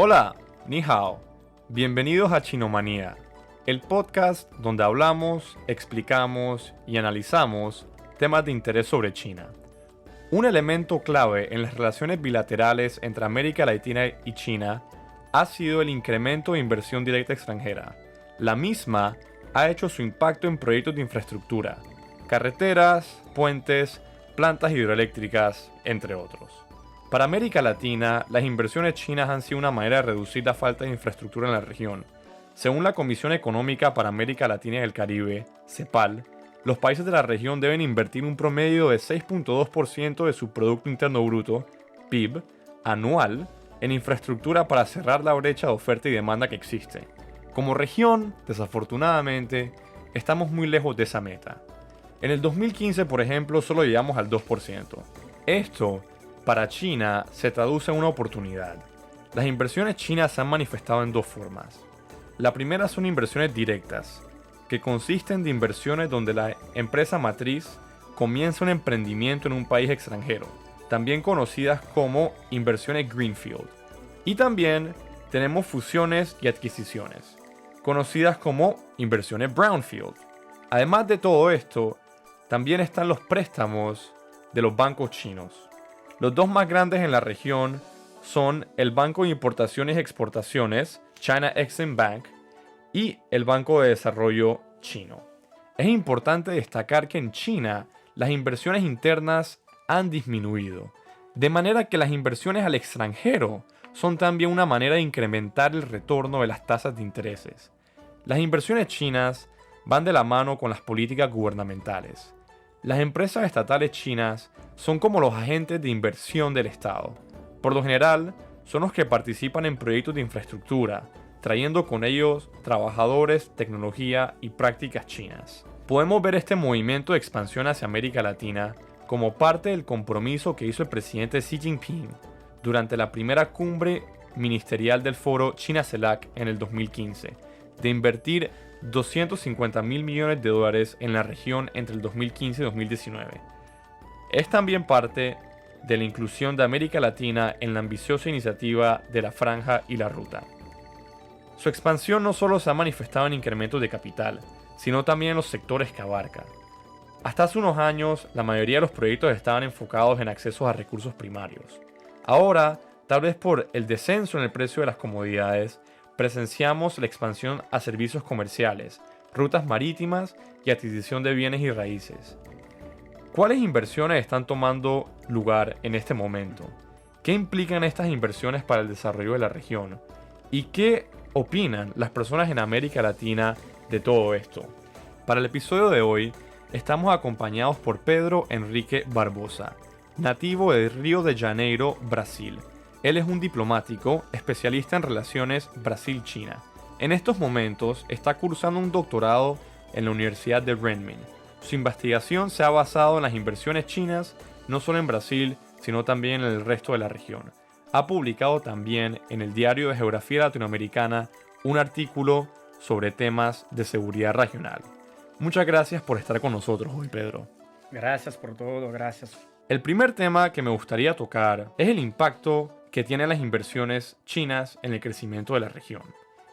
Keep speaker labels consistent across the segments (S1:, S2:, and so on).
S1: Hola, ni hao. Bienvenidos a Chinomanía, el podcast donde hablamos, explicamos y analizamos temas de interés sobre China. Un elemento clave en las relaciones bilaterales entre América Latina y China ha sido el incremento de inversión directa extranjera. La misma ha hecho su impacto en proyectos de infraestructura, carreteras, puentes, plantas hidroeléctricas, entre otros. Para América Latina, las inversiones chinas han sido una manera de reducir la falta de infraestructura en la región. Según la Comisión Económica para América Latina y el Caribe, CEPAL, los países de la región deben invertir un promedio de 6.2% de su Producto Interno Bruto, PIB, anual en infraestructura para cerrar la brecha de oferta y demanda que existe. Como región, desafortunadamente, estamos muy lejos de esa meta. En el 2015, por ejemplo, solo llegamos al 2%. Esto, para China, se traduce en una oportunidad. Las inversiones chinas se han manifestado en dos formas. La primera son inversiones directas, que consisten de inversiones donde la empresa matriz comienza un emprendimiento en un país extranjero, también conocidas como inversiones Greenfield. Y también tenemos fusiones y adquisiciones, conocidas como inversiones Brownfield. Además de todo esto, también están los préstamos de los bancos chinos. Los dos más grandes en la región son el Banco de Importaciones y Exportaciones, China Exim Bank, y el Banco de Desarrollo Chino. Es importante destacar que en China las inversiones internas han disminuido, de manera que las inversiones al extranjero son también una manera de incrementar el retorno de las tasas de intereses. Las inversiones chinas van de la mano con las políticas gubernamentales. Las empresas estatales chinas son como los agentes de inversión del Estado. Por lo general, son los que participan en proyectos de infraestructura, trayendo con ellos trabajadores, tecnología y prácticas chinas. Podemos ver este movimiento de expansión hacia América Latina como parte del compromiso que hizo el presidente Xi Jinping durante la primera cumbre ministerial del foro China-CELAC en el 2015, de invertir $250 mil millones en la región entre el 2015 y 2019. Es también parte de la inclusión de América Latina en la ambiciosa iniciativa de la Franja y la Ruta. Su expansión no solo se ha manifestado en incrementos de capital, sino también en los sectores que abarca. Hasta hace unos años, la mayoría de los proyectos estaban enfocados en accesos a recursos primarios. Ahora, tal vez por el descenso en el precio de las comodidades, presenciamos la expansión a servicios comerciales, rutas marítimas y adquisición de bienes y raíces. ¿Cuáles inversiones están tomando lugar en este momento? ¿Qué implican estas inversiones para el desarrollo de la región? ¿Y qué opinan las personas en América Latina de todo esto? Para el episodio de hoy, estamos acompañados por Pedro Enrique Barbosa, nativo de Río de Janeiro, Brasil. Él es un diplomático especialista en relaciones Brasil-China. En estos momentos está cursando un doctorado en la Universidad de Renmin. Su investigación se ha basado en las inversiones chinas, no solo en Brasil, sino también en el resto de la región. Ha publicado también en el Diario de Geografía Latinoamericana un artículo sobre temas de seguridad regional. Muchas gracias por estar con nosotros hoy, Pedro.
S2: Gracias por todo, gracias.
S1: El primer tema que me gustaría tocar es el impacto que tienen las inversiones chinas en el crecimiento de la región.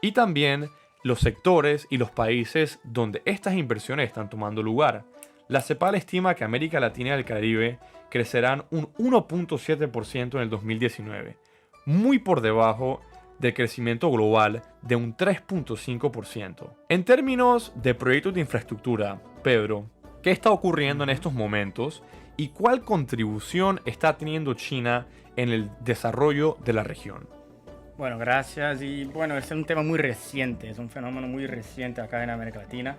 S1: Y también los sectores y los países donde estas inversiones están tomando lugar. La CEPAL estima que América Latina y el Caribe crecerán un 1.7% en el 2019, muy por debajo del crecimiento global de un 3.5%. En términos de proyectos de infraestructura, Pedro, ¿qué está ocurriendo en estos momentos y cuál contribución está teniendo China en el desarrollo de la región?
S2: Bueno, gracias. Y bueno, es un tema muy reciente, es un fenómeno muy reciente acá en América Latina.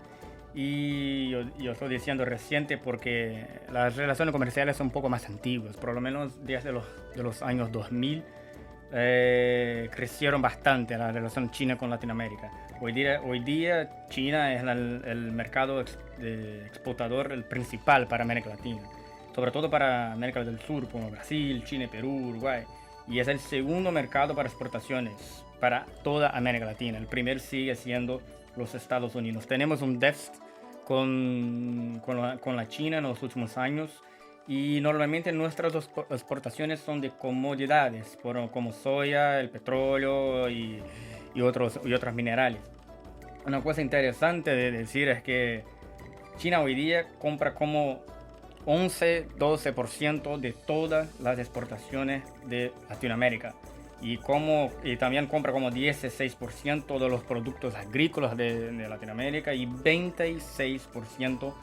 S2: Y yo estoy diciendo reciente porque las relaciones comerciales son un poco más antiguas, por lo menos desde los años 2000 crecieron bastante la relación China con Latinoamérica. Hoy día China es el mercado exportador el principal para América Latina, sobre todo para América del Sur, como Brasil, Chile, Perú, Uruguay. Y es el segundo mercado para exportaciones para toda América Latina. El primer sigue siendo los Estados Unidos. Tenemos un déficit con la China en los últimos años Y normalmente nuestras exportaciones son de comodidades, como soya, el petróleo y otros minerales. Una cosa interesante de decir es que China hoy día compra como 11-12% de todas las exportaciones de Latinoamérica. Y también compra como 16% de los productos agrícolas de Latinoamérica y 26%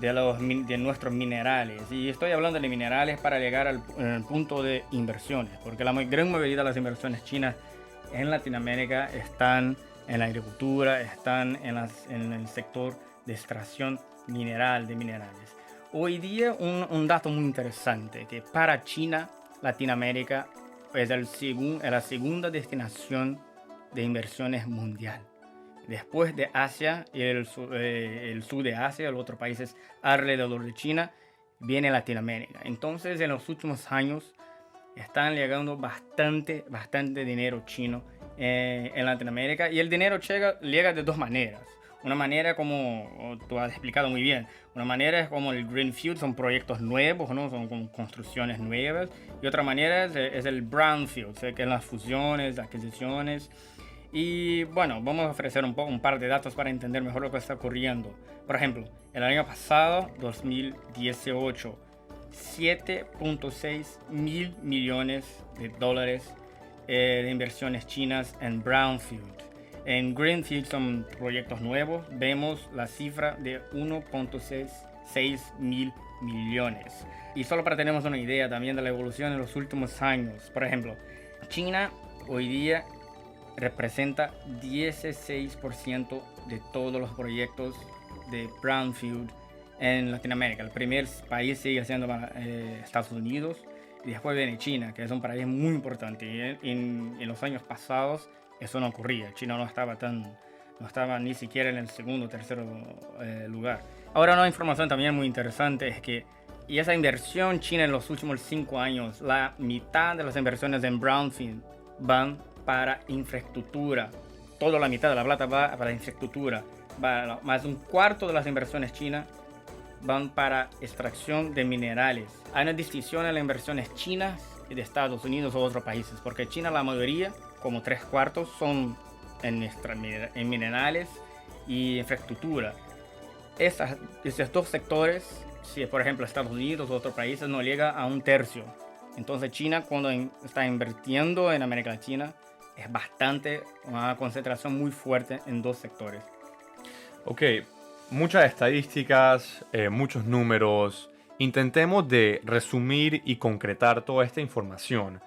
S2: de nuestros minerales. Y estoy hablando de minerales para llegar al punto de inversiones, porque la gran mayoría de las inversiones chinas en Latinoamérica están en la agricultura, están en el sector de extracción mineral de minerales. Hoy día un dato muy interesante, que para China, Latinoamérica es la segunda destinación de inversiones mundial. Después de Asia y el sur de Asia, los otros países alrededor de China, viene Latinoamérica. Entonces, en los últimos años, están llegando bastante dinero chino en Latinoamérica. Y el dinero llega de dos maneras. Una manera, como tú has explicado muy bien, una manera es como el Greenfield, son proyectos nuevos, ¿no? Son como construcciones nuevas. Y otra manera es el Brownfield, que es las fusiones, adquisiciones. Y bueno, vamos a ofrecer un par de datos para entender mejor lo que está ocurriendo. Por ejemplo, el año pasado, 2018, 7.6 mil millones de dólares de inversiones chinas en Brownfield. En Greenfield son proyectos nuevos, vemos la cifra de 1.6 mil millones. Y solo para tener una idea también de la evolución en los últimos años. Por ejemplo, China hoy día representa 16% de todos los proyectos de Brownfield en Latinoamérica. El primer país sigue siendo Estados Unidos y después viene China, que es un país muy importante. Y en los años pasados eso no ocurría. China no estaba ni siquiera en el segundo o tercer lugar. Ahora una información también muy interesante es que esa inversión china en los últimos 5 años, la mitad de las inversiones en Brownfield van para infraestructura. Toda la mitad de la plata va para infraestructura. Más de un cuarto de las inversiones chinas van para extracción de minerales. Hay una distinción en las inversiones chinas y de Estados Unidos o otros países, porque China la mayoría, como 3/4, son en minerales y infraestructura. Esos dos sectores, si por ejemplo Estados Unidos o otros países, no llega a un tercio. Entonces China, cuando está invirtiendo en América Latina, es una concentración muy fuerte en dos sectores.
S1: Ok, muchas estadísticas, muchos números. Intentemos de resumir y concretar toda esta información.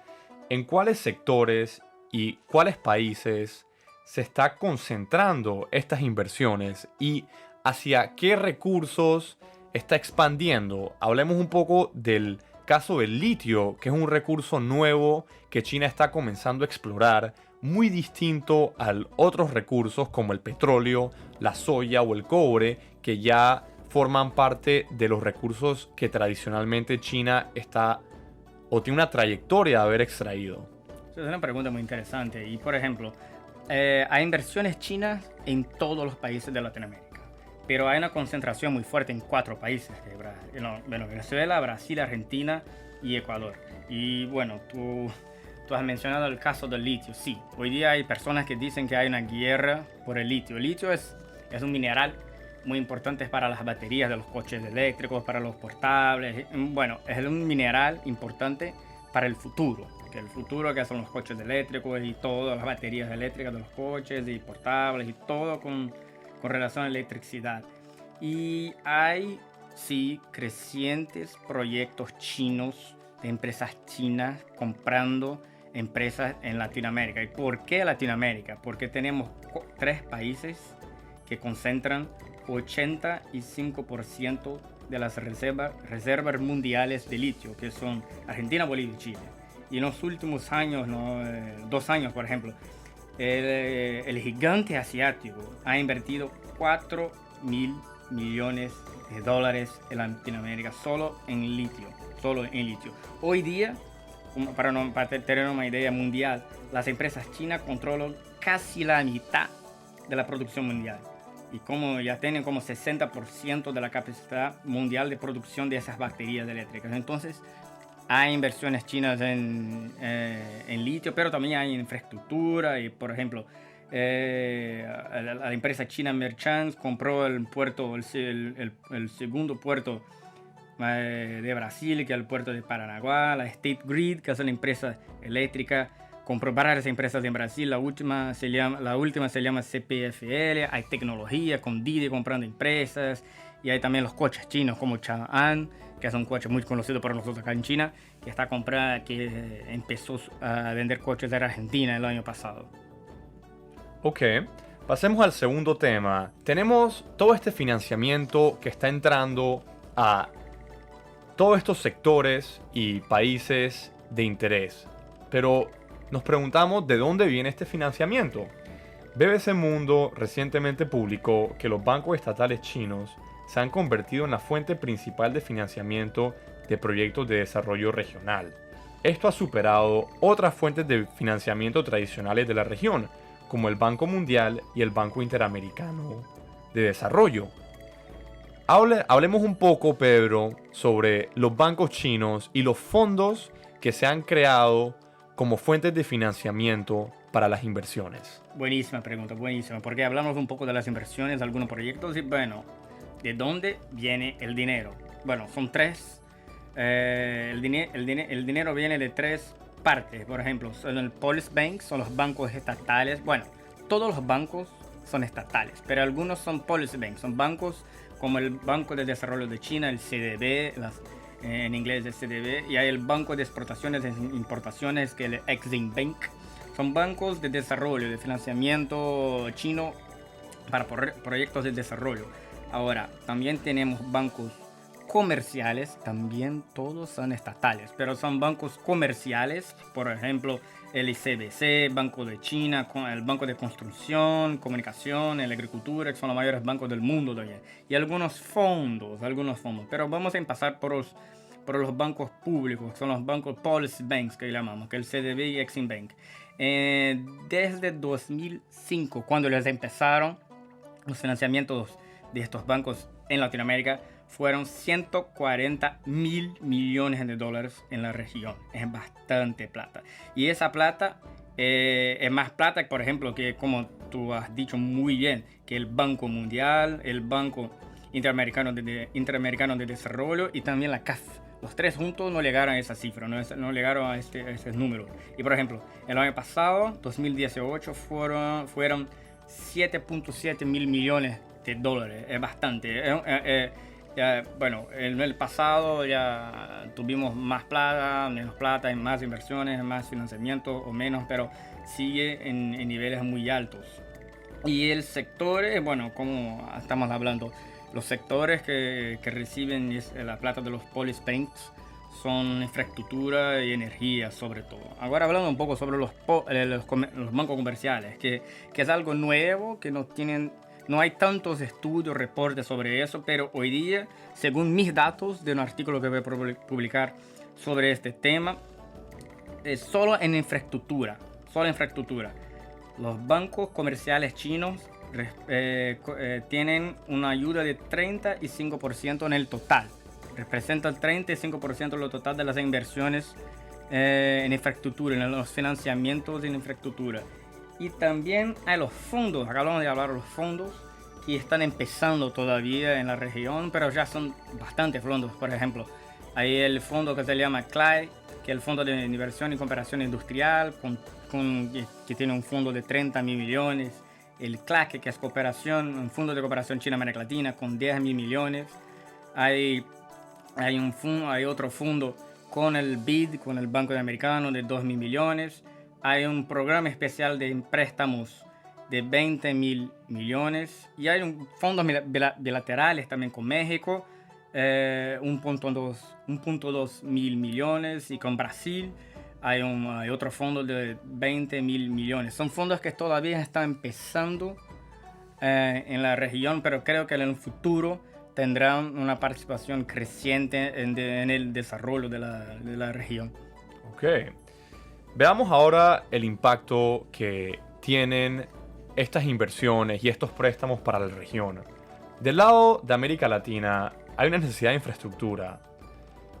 S1: ¿En cuáles sectores y cuáles países se está concentrando estas inversiones y hacia qué recursos está expandiendo? Hablemos un poco del caso del litio, que es un recurso nuevo que China está comenzando a explorar, muy distinto a otros recursos como el petróleo, la soya o el cobre, que ya forman parte de los recursos que tradicionalmente China está o tiene una trayectoria de haber extraído.
S2: Es una pregunta muy interesante. Y por ejemplo, hay inversiones chinas en todos los países de Latinoamérica, pero hay una concentración muy fuerte en 4 países: Venezuela, Brasil, Argentina y Ecuador. Y bueno, tú has mencionado el caso del litio. Sí, hoy día hay personas que dicen que hay una guerra por el litio. El litio es un mineral muy importante para las baterías de los coches eléctricos, para los portables. Bueno, es un mineral importante para el futuro. Que son los coches eléctricos y todas las baterías eléctricas de los coches y portables y todo con relación a electricidad. Y hay, sí, crecientes proyectos chinos, de empresas chinas comprando empresas en Latinoamérica. ¿Y por qué Latinoamérica? Porque tenemos 3 países que concentran 85% de las reservas mundiales de litio, que son Argentina, Bolivia y Chile. Y en los últimos años, 2 años por ejemplo, el gigante asiático ha invertido 4 mil millones de dólares en Latinoamérica solo en litio. Hoy día, para tener una idea mundial, las empresas chinas controlan casi la mitad de la producción mundial. y como ya tienen como 60% de la capacidad mundial de producción de esas baterías eléctricas. Entonces, hay inversiones chinas en litio, pero también hay infraestructura y, por ejemplo, la empresa china Merchants compró el puerto, el segundo puerto de Brasil, que es el puerto de Paranaguá. La State Grid, que es una empresa eléctrica, compró varias empresas en Brasil. La última se llama CPFL. Hay tecnología con Didi comprando empresas. Y hay también los coches chinos como Chang'an, que es un coche muy conocido por nosotros acá en China, que empezó a vender coches de Argentina el año pasado.
S1: Ok, pasemos al segundo tema. Tenemos todo este financiamiento que está entrando a todos estos sectores y países de interés. Pero nos preguntamos de dónde viene este financiamiento. BBC Mundo recientemente publicó que los bancos estatales chinos se han convertido en la fuente principal de financiamiento de proyectos de desarrollo regional. Esto ha superado otras fuentes de financiamiento tradicionales de la región, como el Banco Mundial y el Banco Interamericano de Desarrollo. Hablemos un poco, Pedro, sobre los bancos chinos y los fondos que se han creado como fuentes de financiamiento para las inversiones.
S2: Buenísima pregunta, buenísima, porque hablamos un poco de las inversiones, de algunos proyectos, y bueno, ¿de dónde viene el dinero? Bueno, son tres. El dinero viene de tres partes. Por ejemplo, son el Police Bank, son los bancos estatales. Bueno, todos los bancos son estatales, pero algunos son Policy Bank, son bancos como el Banco de Desarrollo de China, el CDB, en inglés el CDB, y hay el Banco de Exportaciones e Importaciones, que es el Exim Bank. Son bancos de desarrollo, de financiamiento chino para proyectos de desarrollo. Ahora, también tenemos bancos comerciales, también todos son estatales, pero son bancos comerciales, por ejemplo, el ICBC, Banco de China, el Banco de Construcción, Comunicación, la Agricultura, que son los mayores bancos del mundo también. Y algunos fondos, pero vamos a empezar por los bancos públicos, que son los bancos Policy Banks, que llamamos, que es el CDB y Exim Bank. Desde 2005, cuando les empezaron los financiamientos de estos bancos en Latinoamérica, fueron 140 mil millones de dólares en la región. Es bastante plata. Y esa plata es más plata, por ejemplo, que, como tú has dicho muy bien, que el Banco Mundial, el Banco Interamericano de Desarrollo y también la CAF. Los tres juntos no llegaron a esa cifra, no llegaron a ese número. Y, por ejemplo, el año pasado, 2018, fueron 7.7 mil millones de dólares. Es bastante. Bueno, en el pasado ya tuvimos más plata, menos plata, más inversiones, más financiamiento o menos, pero sigue en niveles muy altos. Y el sector, bueno, como estamos hablando, los sectores que reciben la plata de los Policy Banks son infraestructura y energía, sobre todo. Ahora hablando un poco sobre los bancos comerciales, que es algo nuevo, que no hay tantos estudios, reportes sobre eso, pero hoy día, según mis datos de un artículo que voy a publicar sobre este tema, solo en infraestructura, los bancos comerciales chinos tienen una ayuda de 35% en el total. Representa el 35% de lo total de las inversiones en infraestructura, en los financiamientos en infraestructura. Y también hay los fondos, acabamos de hablar de los fondos que están empezando todavía en la región, pero ya son bastantes fondos. Por ejemplo, hay el fondo que se llama CLAI, que es el Fondo de Inversión y Cooperación Industrial, que tiene un fondo de 30 mil millones. El CLAC, que es un fondo de cooperación China-América Latina, con 10 mil millones. Hay otro fondo con el BID, con el Banco Americano, de 2 mil millones. Hay un programa especial de préstamos de 20 mil millones. Y hay fondos bilaterales también con México, 1.2 mil millones. Y con Brasil hay otro fondo de 20 mil millones. Son fondos que todavía están empezando en la región, pero creo que en el futuro tendrán una participación creciente en el desarrollo de la región.
S1: Ok. Veamos ahora el impacto que tienen estas inversiones y estos préstamos para la región. Del lado de América Latina hay una necesidad de infraestructura.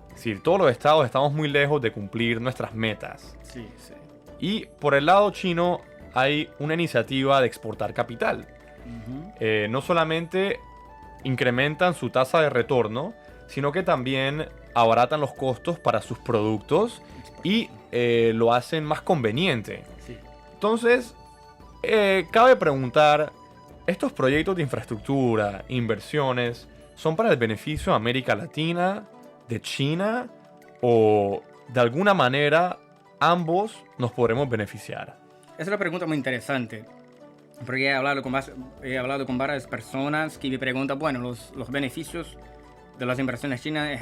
S1: Es decir, todos los estados estamos muy lejos de cumplir nuestras metas.
S2: Sí, sí.
S1: Y por el lado chino hay una iniciativa de exportar capital. No solamente incrementan su tasa de retorno, sino que también abaratan los costos para sus productos y lo hacen más conveniente.
S2: Sí.
S1: Entonces, cabe preguntar, ¿estos proyectos de infraestructura, inversiones, son para el beneficio de América Latina, de China, o de alguna manera ambos nos podremos beneficiar?
S2: Esa es una pregunta muy interesante, porque he hablado con varias personas que me preguntan, bueno, los beneficios de las inversiones chinas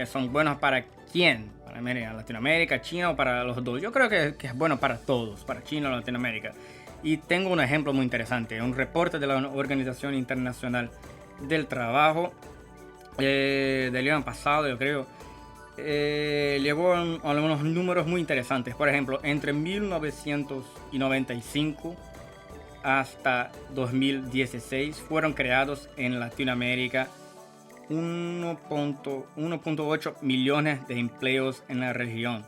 S2: son buenos para quién, para Latinoamérica, China o para los dos. Yo creo que es bueno para todos, para China o Latinoamérica. Y tengo un ejemplo muy interesante, un reporte de la Organización Internacional del Trabajo del año pasado, yo creo. Llegó a algunos números muy interesantes. Por ejemplo, entre 1995 hasta 2016 fueron creados en Latinoamérica 1.8 millones de empleos en la región.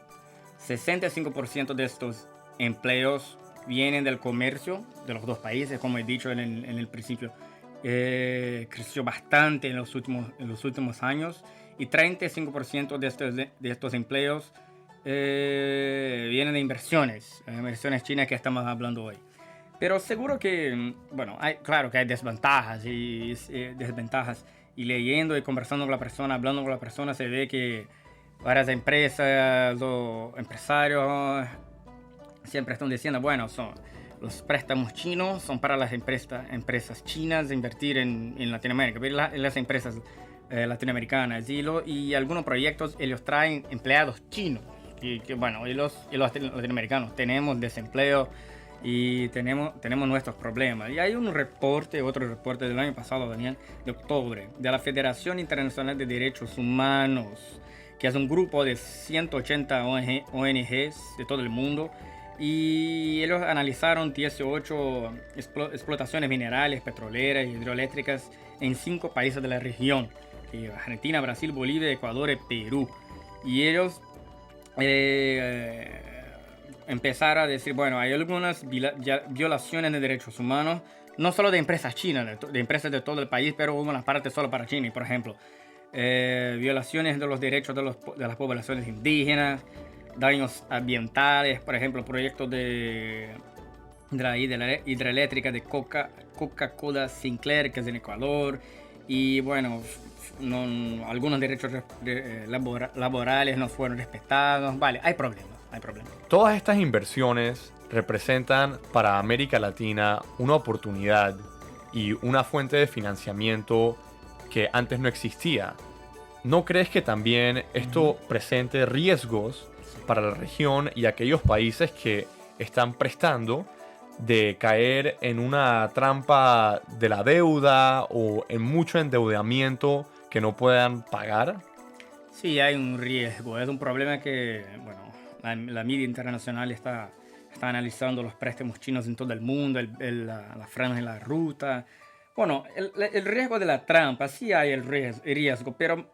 S2: 65% de estos empleos vienen del comercio de los dos países, como he dicho en el principio. Creció bastante en los últimos años, y 35% de estos empleos vienen de inversiones chinas que estamos hablando hoy. Pero seguro que, bueno, claro que hay desventajas y desventajas. Y leyendo y conversando con la persona, hablando con la persona, se ve que varias empresas o empresarios siempre están diciendo, bueno, los préstamos chinos son para las empresas chinas de invertir en Latinoamérica, pero las empresas latinoamericanas y algunos proyectos ellos traen empleados chinos y los latinoamericanos tenemos desempleo y tenemos nuestros problemas. Y hay otro reporte del año pasado, Daniel, de octubre, de la Federación Internacional de Derechos Humanos, que es un grupo de 180 ONGs de todo el mundo. Y ellos analizaron 18 explotaciones minerales, petroleras y hidroeléctricas en 5 países de la región: Argentina, Brasil, Bolivia, Ecuador y Perú. Y ellos empezaron a decir, bueno, hay algunas violaciones de derechos humanos, no solo de empresas chinas, de empresas de todo el país, pero una parte solo para China. Por ejemplo, violaciones de los derechos de las poblaciones indígenas, daños ambientales, por ejemplo, proyectos de la hidroeléctrica de Coca-Cola Sinclair, que es en Ecuador, y bueno, algunos derechos laborales no fueron respetados. Vale, hay problemas.
S1: Todas estas inversiones representan para América Latina una oportunidad y una fuente de financiamiento que antes no existía. ¿No crees que también esto presente riesgos para la región y aquellos países que están prestando de caer en una trampa de la deuda o en mucho endeudamiento que no puedan pagar?
S2: Sí, hay un riesgo. Es un problema que, bueno, la media internacional está analizando los préstamos chinos en todo el mundo, la franja de la ruta. Bueno, el riesgo de la trampa, sí hay el riesgo, pero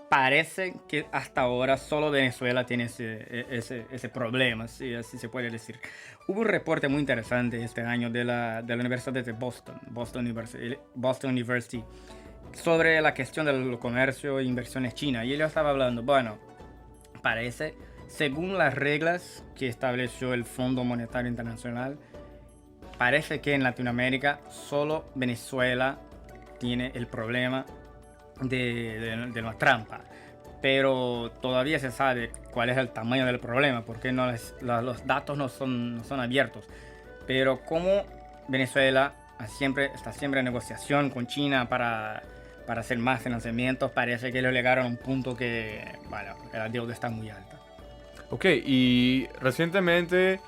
S2: parece que hasta ahora solo Venezuela tiene ese problema, sí, así se puede decir. Hubo un reporte muy interesante este año de la Universidad de Boston University, sobre la cuestión del comercio e inversiones chinas. Y ellos estaban hablando, bueno, parece, según las reglas que estableció el Fondo Monetario Internacional, parece que en Latinoamérica solo Venezuela tiene el problema de la trampa, pero todavía se sabe cuál es el tamaño del problema, porque los datos no son abiertos. Pero como Venezuela está siempre en negociación con China para hacer más financiamientos, parece que ellos llegaron a un punto que, bueno, la deuda está muy alta.
S1: Ok, y recientemente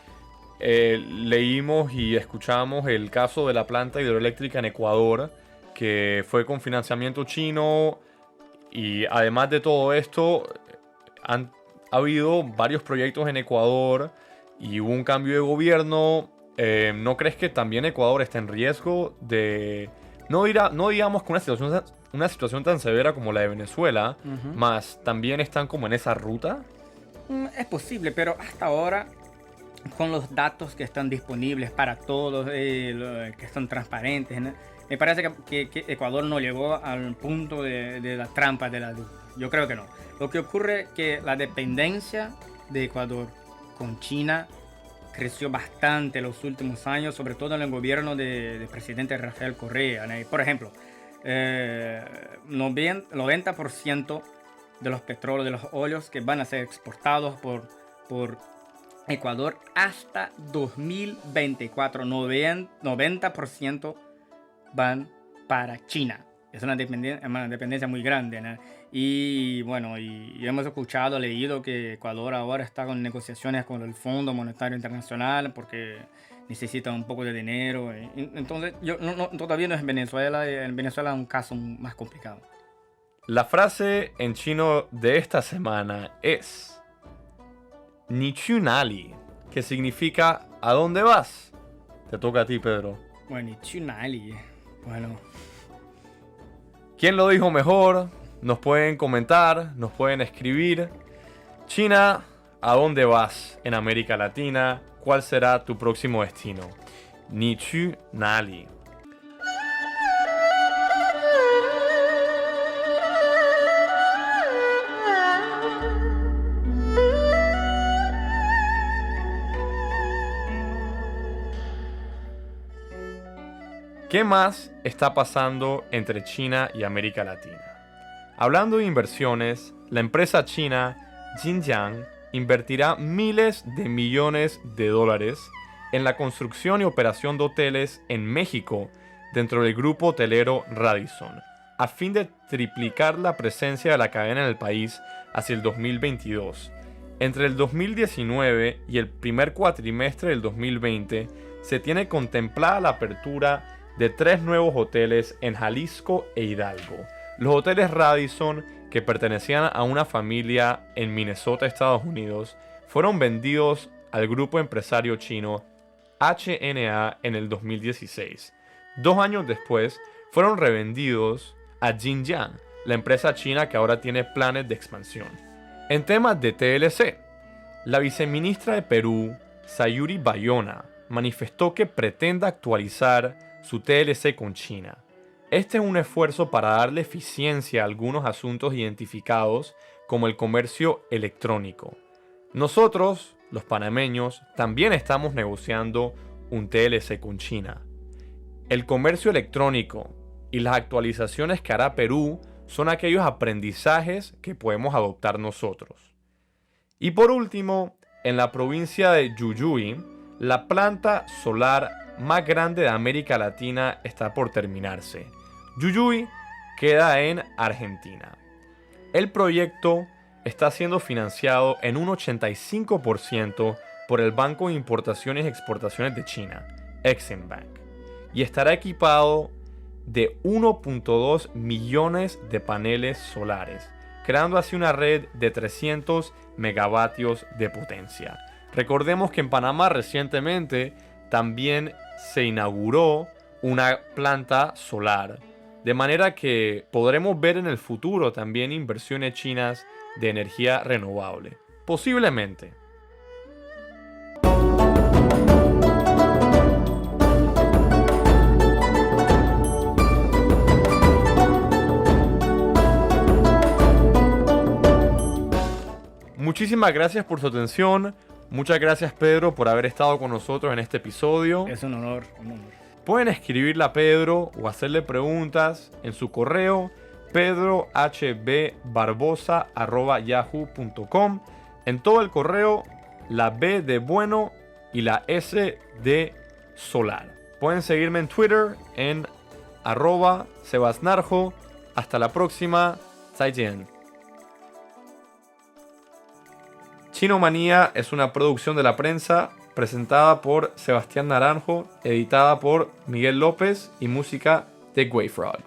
S1: leímos y escuchamos el caso de la planta hidroeléctrica en Ecuador, que fue con financiamiento chino, y además de todo esto, ha habido varios proyectos en Ecuador y hubo un cambio de gobierno ¿No crees que también Ecuador está en riesgo de, no digamos que una situación tan severa como la de Venezuela, más también están como en esa ruta?
S2: Es posible, pero hasta ahora, con los datos que están disponibles para todos, que están transparentes, ¿no? Me parece que Ecuador no llegó al punto de la trampa de la duda. Yo creo que no. Lo que ocurre es que la dependencia de Ecuador con China creció bastante en los últimos años, sobre todo en el gobierno del presidente Rafael Correa, ¿no? Por ejemplo, 90% de los petróleos, de los óleos que van a ser exportados por Ecuador hasta 2024, 90% van para China. Es una dependencia muy grande, ¿no? Y bueno, y hemos escuchado, leído que Ecuador ahora está con negociaciones con el Fondo Monetario Internacional porque necesita un poco de dinero. Entonces, todavía no es Venezuela. En Venezuela es un caso más complicado.
S1: La frase en chino de esta semana es Ni chu nali, que significa ¿a dónde vas? Te toca a ti, Pedro.
S2: Bueno, Chunali. Bueno.
S1: ¿Quién lo dijo mejor? Nos pueden comentar, nos pueden escribir. China, ¿a dónde vas en América Latina? ¿Cuál será tu próximo destino? Ni chu nali. ¿Qué más está pasando entre China y América Latina? Hablando de inversiones, la empresa china Xinjiang invertirá miles de millones de dólares en la construcción y operación de hoteles en México dentro del grupo hotelero Radisson, a fin de triplicar la presencia de la cadena en el país hacia el 2022. Entre el 2019 y el primer cuatrimestre del 2020 se tiene contemplada la apertura de 3 nuevos hoteles en Jalisco e Hidalgo. Los hoteles Radisson, que pertenecían a una familia en Minnesota, Estados Unidos, fueron vendidos al grupo empresario chino HNA en el 2016. 2 años después, fueron revendidos a Xinjiang, la empresa china que ahora tiene planes de expansión. En temas de TLC, la viceministra de Perú, Sayuri Bayona, manifestó que pretende actualizar su TLC con China. Este es un esfuerzo para darle eficiencia a algunos asuntos identificados como el comercio electrónico. Nosotros, los panameños, también estamos negociando un TLC con China. El comercio electrónico y las actualizaciones que hará Perú son aquellos aprendizajes que podemos adoptar nosotros. Y por último, en la provincia de Jujuy, la planta solar más grande de América Latina está por terminarse. Jujuy queda en Argentina. El proyecto está siendo financiado en un 85% por el Banco de Importaciones y Exportaciones de China, Exim Bank, y estará equipado de 1.2 millones de paneles solares, creando así una red de 300 megavatios de potencia. Recordemos que en Panamá recientemente también se inauguró una planta solar, de manera que podremos ver en el futuro también inversiones chinas de energía renovable. Posiblemente. Muchísimas gracias por su atención. Muchas gracias, Pedro, por haber estado con nosotros en este episodio.
S2: Es un honor, un honor.
S1: Pueden escribirle a Pedro o hacerle preguntas en su correo pedrohbbarbosa@yahoo.com. En todo el correo, la B de bueno y la S de solar. Pueden seguirme en Twitter en @sebasnarjo. Hasta la próxima. Zaijian. Chinomanía es una producción de La Prensa, presentada por Sebastián Naranjo, editada por Miguel López y música de Wayfrog.